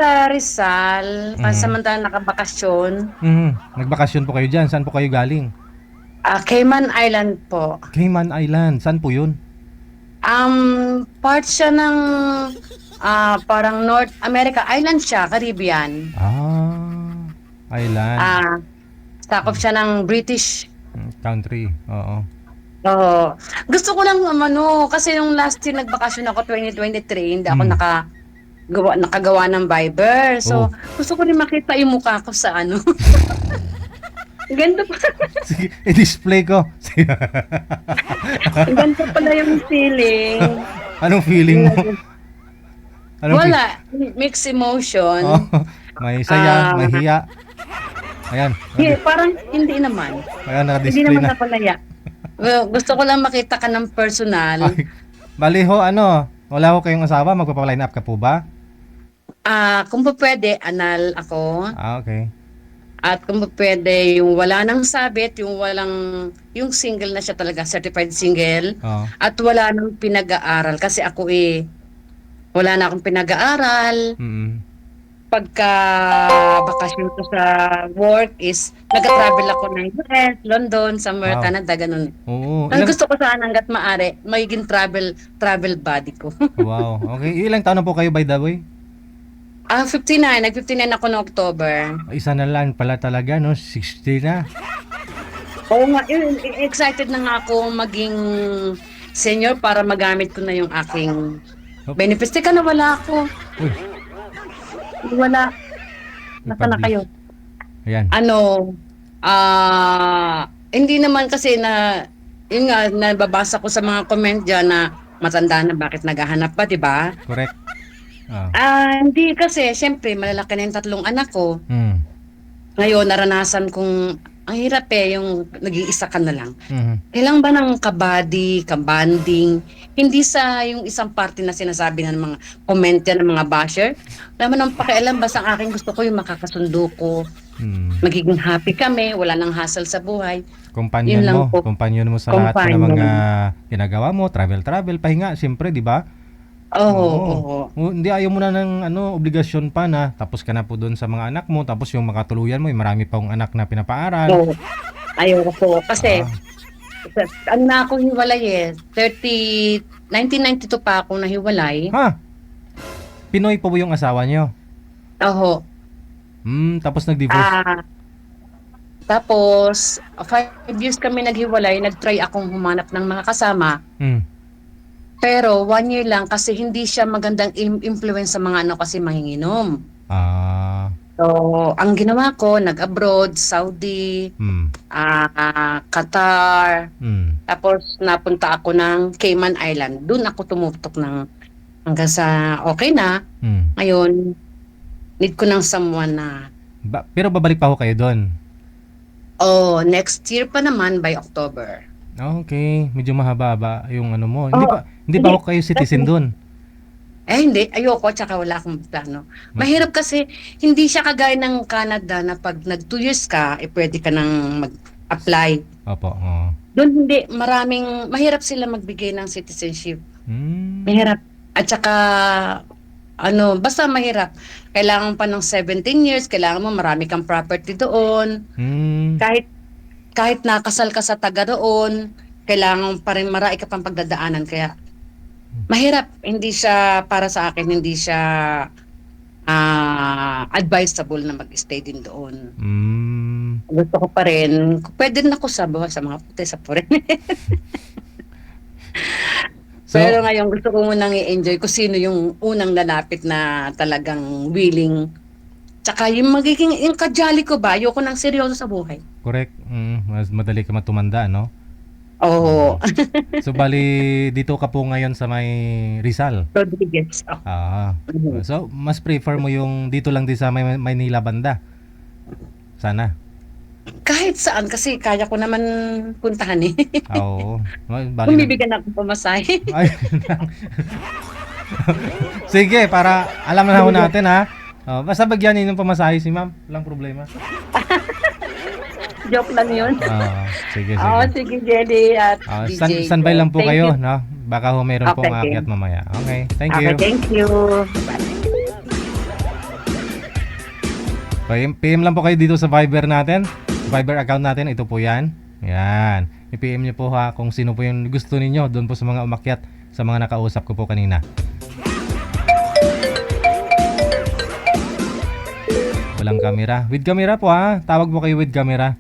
sa Rizal, Mm. pansamantalang nakabakasyon. Nagbakasyon po kayo diyan. Saan po kayo galing? Cayman Island po. Cayman Island. Saan po 'yun? Part siya ng parang North America. Island siya, Caribbean. Ah, Island. Ah, Sakop Hmm, siya ng British. country. Oo. Oo. Gusto ko lang kasi yung last year nagbakasyon ako 2023, hindi ako Hmm. nakagawa ng Viber. Oh. So, gusto ko rin makita yung mukha ko sa Ganda pa. Sige, i-display ko. Ganda pala yung feeling. Anong feeling mo? Anong feel? Wala, mixed Oh, emotion. may saya, may Ah, hiya. Ayan. parang hindi naman. Ayan, Hindi naka-display naman na. ako naya. Well, gusto ko lang makita ka ng personal. Ay, bali ho, wala ho kayong asawa, magpapa-line up ka po ba? Kung pa pwede, anal ako. Okay. At kung pa pwede, yung wala nang sabit, yung single na siya talaga, certified single. Oo. At wala nang pinag-aaral. Kasi ako wala na akong pinag-aaral. Mm. Pagka bakasyon ko sa work is nag-travel ako ng US, London, somewhere, Wow. Canada, ganun. Oo, Ang gusto ko sana hanggat maaari, magiging travel buddy ko. wow. Okay, ilang taon na po kayo by the way? 59, nag-59 ako noong October. Isa na lang pala talaga, no? 60 na. Oo nga, excited na nga ako maging senior para magamit ko na yung aking Hop. benefits. Teka, nawala ako. Uy, Wala. Nasa na ipabli. kayo? Ayan. Hindi naman kasi yun nga, nababasa ko sa mga comment dyan na matanda na bakit naghahanap pa, di ba? Correct. Ah. Hindi kasi, syempre, malalaki na yung tatlong anak ko. Mm. Ngayon, naranasan kong, ang hirap yung nag-iisa ka na lang. Mhm. Kailangan ba ng kabady, kabanding, hindi sa yung isang party na sinasabi ng mga comment yan ng mga basher. Wala man ang pakialam, basta ang aking gusto ko yung makakasundo ko, Mm. magiging happy kami, wala nang hassle sa buhay. Yun Companion lang mo, po, companion mo sa lahat po ng mga companion. ginagawa mo, travel, pahinga, siyempre, di ba? Oo, Oo. oo. Hindi ayaw mo na ng obligasyon pa na tapos ka na po doon sa mga anak mo, tapos yung makatuluyan mo, marami pang anak na pinapaaral. So, ayoko po. Kasi, Ah, ano na ako hiwalay 1992 pa ako nahiwalay. ha? Pinoy po ba yung asawa nyo? Oho. Tapos nag-divorce. Ah, Tapos, 5 years kami naghiwalay, nag-try akong humanap ng mga kasama. Hmm. Pero 1 year lang kasi hindi siya magandang influence sa mga kasi manginginom. Ah, So, ang ginawa ko, nag-abroad, Saudi, hmm. Qatar, Hmm. tapos napunta ako ng Cayman Island. Doon ako tumutok hanggang sa okay na. Hmm. Ngayon, need ko ng someone na, Pero babalik pa ho kayo doon. next year pa naman by October. Okay, medyo mahaba-haba yung mo. Hindi Oh, pa hindi pa hindi. ho kayo citizen doon. Hindi. Ayoko, tsaka wala akong plano. Ma- Mahirap kasi, hindi siya kagaya ng Canada na pag nag 2 years ka, pwede ka nang mag-apply. Opo, oo. Doon hindi, mahirap sila magbigay ng citizenship. Hmm. Mahirap. At saka, basta mahirap. Kailangan pa ng 17 years, kailangan mo marami kang property doon. Hmm. Kahit nakasal ka sa taga doon, kailangan pa rin marami ka pang pagdadaanan. Kaya, mahirap. Hindi siya, para sa akin, hindi siya advisable na mag-stay din doon. Hmm. Gusto ko pa rin, pwede rin ako sa mga puti sa foreign. Pero So, ngayon gusto ko munang i-enjoy kung sino yung unang lalapit na talagang willing. Tsaka yung magiging, yung kajali ko ba, ayoko nang seryoso sa buhay. correct. Mas madali ka matumanda, no? Oo. So, bali, dito ka po ngayon sa may Rizal. Rodriguez. Oh. Ah. Mhm. So, mas prefer mo yung dito lang din sa may Maynila banda. Sana. Kahit saan kasi kaya ko naman puntahan eh. Oo. Kung Bali nag... bibigyan ako pamasahe. Ay. Sige, para alam na ho natin ha. Basta bagyanin yung pamasahe si ma'am. Walang problema. Joke lang yun. Sige, Oo, sige. sige Jelly at DJ. Standby lang po Thank kayo, you. no? Baka ho meron pong Okay. aakyat mamaya. Okay, thank Okay, you. thank you. Bye. PM lang po kayo dito sa Viber natin. Viber account natin, ito po yan. Yan. I-PM nyo po ha kung sino po yung gusto ninyo doon po sa mga umakyat, sa mga nakausap ko po kanina. Walang camera. With camera po ha. Tawag po kayo with camera.